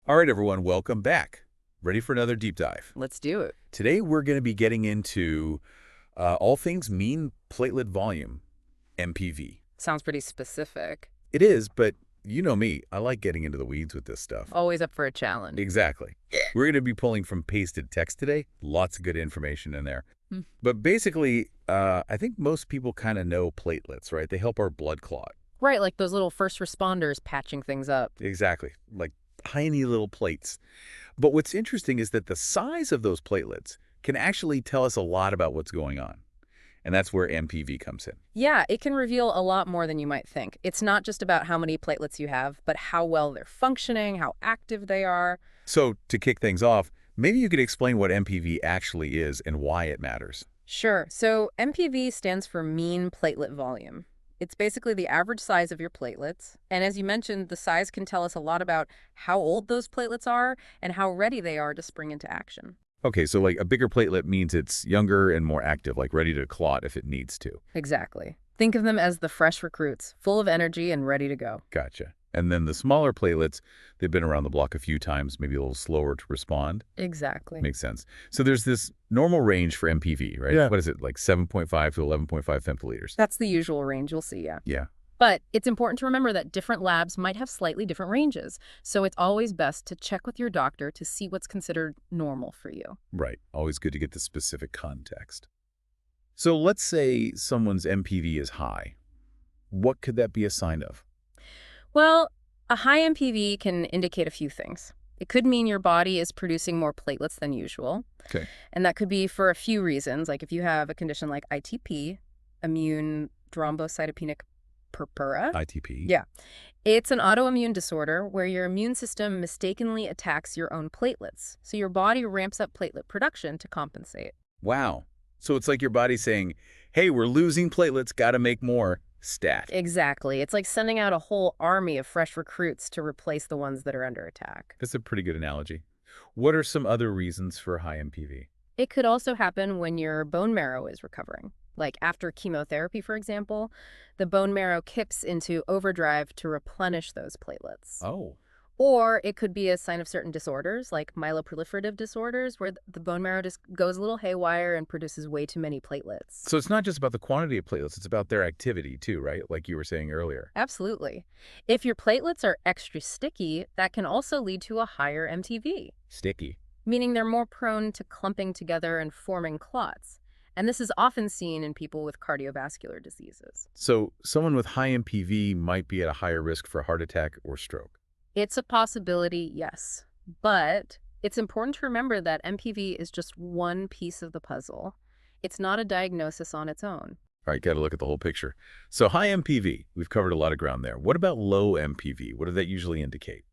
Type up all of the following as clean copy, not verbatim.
All right, everyone, welcome back. Ready for another deep dive. Let's do it. Today, we're going to be getting into all things mean platelet volume, MPV. Sounds pretty specific. It is, but you know me. I like getting into the weeds with this stuff. Always up for a challenge. Exactly. We're going to be pulling from pasted text today. Lots of good information in there. Hmm. But basically, I think most people kind of know platelets, right? They help our blood clot. Right, like those little first responders patching things up. Exactly. Like tiny little plates. But what's interesting is that the size of those platelets can actually tell us a lot about what's going on. And that's where MPV comes in. Yeah, it can reveal a lot more than you might think. It's not just about how many platelets you have, but how well they're functioning, how active they are. So to kick things off, maybe you could explain what MPV actually is and why it matters. Sure, so MPV stands for mean platelet volume. It's basically the average size of your platelets. And as you mentioned, the size can tell us a lot about how old those platelets are and how ready they are to spring into action. Okay, so like a bigger platelet means it's younger and more active, like ready to clot if it needs to. Exactly. Think of them as the fresh recruits, full of energy and ready to go. Gotcha. And then the smaller platelets, they've been around the block a few times, maybe a little slower to respond. Exactly. Makes sense. So there's this normal range for MPV, right? Yeah. What is it, like 7.5 to 11.5 femtoliters? That's the usual range you'll see, yeah. Yeah. But it's important to remember that different labs might have slightly different ranges, so it's always best to check with your doctor to see what's considered normal for you. Right. Always good to get the specific context. So let's say someone's MPV is high. What could that be a sign of? Well, a high MPV can indicate a few things. It could mean your body is producing more platelets than usual. Okay. And that could be for a few reasons, like if you have a condition like ITP, immune thrombocytopenic purpura. ITP. Yeah. It's an autoimmune disorder where your immune system mistakenly attacks your own platelets. So your body ramps up platelet production to compensate. Wow. So it's like your body saying, hey, we're losing platelets, got to make more. Stat. Exactly. It's like sending out a whole army of fresh recruits to replace the ones that are under attack. That's a pretty good analogy. What are some other reasons for high MPV? It could also happen when your bone marrow is recovering. Like after chemotherapy, for example, the bone marrow kicks into overdrive to replenish those platelets. Oh. Or it could be a sign of certain disorders, like myeloproliferative disorders, where the bone marrow just goes a little haywire and produces way too many platelets. So it's not just about the quantity of platelets, it's about their activity too, right? Like you were saying earlier. Absolutely. If your platelets are extra sticky, that can also lead to a higher MTV, Sticky. meaning they're more prone to clumping together and forming clots. And this is often seen in people with cardiovascular diseases. So someone with high MPV might be at a higher risk for heart attack or stroke. It's a possibility, yes. But it's important to remember that MPV is just one piece of the puzzle. It's not a diagnosis on its own. All right, got to look at the whole picture. So high MPV, we've covered a lot of ground there. What about low MPV? What does that usually indicate?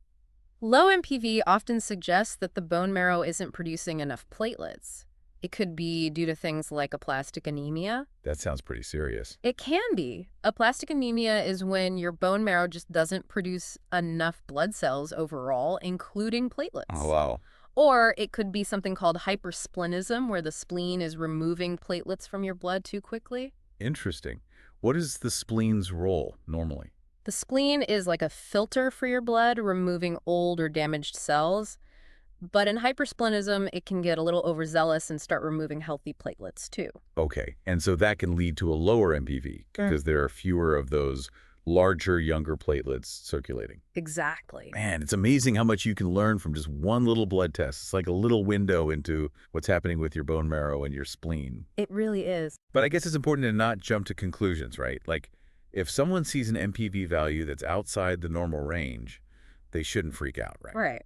Low MPV often suggests that the bone marrow isn't producing enough platelets. It could be due to things like aplastic anemia. That sounds pretty serious. It can be. Aplastic anemia is when your bone marrow just doesn't produce enough blood cells overall, including platelets. Oh, wow. Or it could be something called hypersplenism, where the spleen is removing platelets from your blood too quickly. Interesting. What is the spleen's role normally? The spleen is like a filter for your blood, removing old or damaged cells. But in hypersplenism, it can get a little overzealous and start removing healthy platelets too. Okay, and so that can lead to a lower MPV because there are fewer of those larger, younger platelets circulating. Exactly. Man, it's amazing how much you can learn from just one little blood test. It's like a little window into what's happening with your bone marrow and your spleen. It really is. But I guess it's important to not jump to conclusions, right? Like, if someone sees an MPV value that's outside the normal range, they shouldn't freak out, right? Right.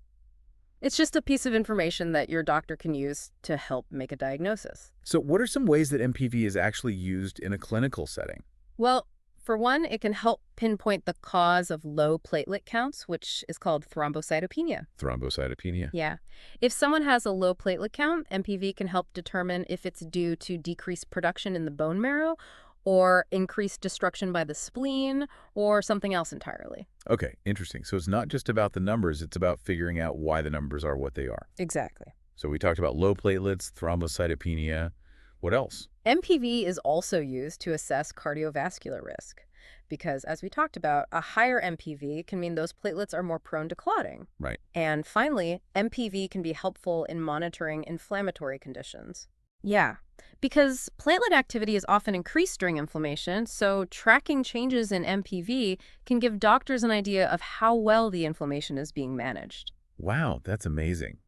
It's just a piece of information that your doctor can use to help make a diagnosis. So what are some ways that MPV is actually used in a clinical setting? Well, for one, it can help pinpoint the cause of low platelet counts, which is called thrombocytopenia. Thrombocytopenia. Yeah. If someone has a low platelet count, MPV can help determine if it's due to decreased production in the bone marrow or increased destruction by the spleen or something else entirely. Okay, interesting. So it's not just about the numbers, it's about figuring out why the numbers are what they are. Exactly. So we talked about low platelets, thrombocytopenia. What else? MPV is also used to assess cardiovascular risk. because, as we talked about, a higher MPV can mean those platelets are more prone to clotting. Right. And finally, MPV can be helpful in monitoring inflammatory conditions. Yeah, because platelet activity is often increased during inflammation, so tracking changes in MPV can give doctors an idea of how well the inflammation is being managed. Wow, that's amazing.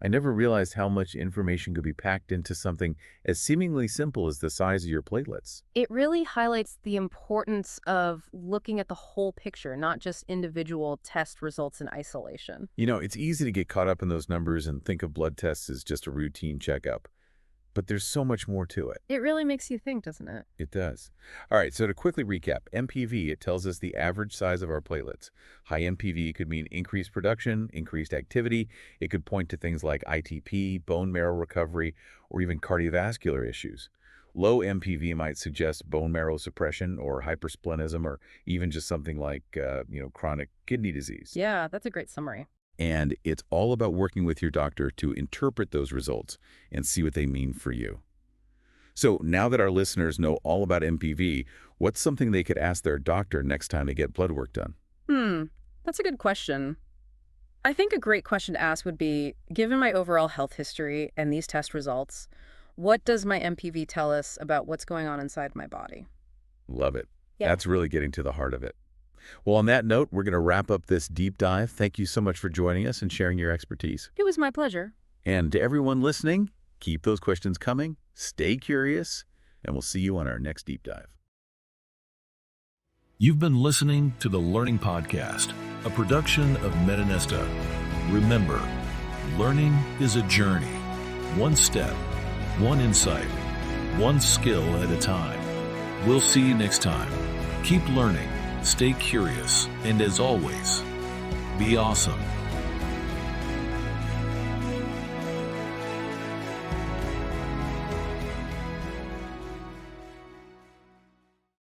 I never realized how much information could be packed into something as seemingly simple as the size of your platelets. It really highlights the importance of looking at the whole picture, not just individual test results in isolation. It's easy to get caught up in those numbers and think of blood tests as just a routine checkup. But there's so much more to it. It really makes you think, doesn't it? It does. All right, so to quickly recap, MPV, it tells us the average size of our platelets. High MPV could mean increased production, increased activity. It could point to things like ITP, bone marrow recovery, or even cardiovascular issues. Low MPV might suggest bone marrow suppression or hypersplenism or even just something like, chronic kidney disease. Yeah, that's a great summary. And it's all about working with your doctor to interpret those results and see what they mean for you. So now that our listeners know all about MPV, what's something they could ask their doctor next time they get blood work done? That's a good question. I think a great question to ask would be, given my overall health history and these test results, what does my MPV tell us about what's going on inside my body? Love it. Yeah. That's really getting to the heart of it. Well, on that note, we're going to wrap up this deep dive. Thank you so much for joining us and sharing your expertise. It was my pleasure. And to everyone listening, keep those questions coming, stay curious, and we'll see you on our next deep dive. You've been listening to the Learning Podcast, a production of metaNESTA. Remember, learning is a journey, one step, one insight, one skill at a time. We'll see you next time. Keep learning, stay curious, and as always, be awesome.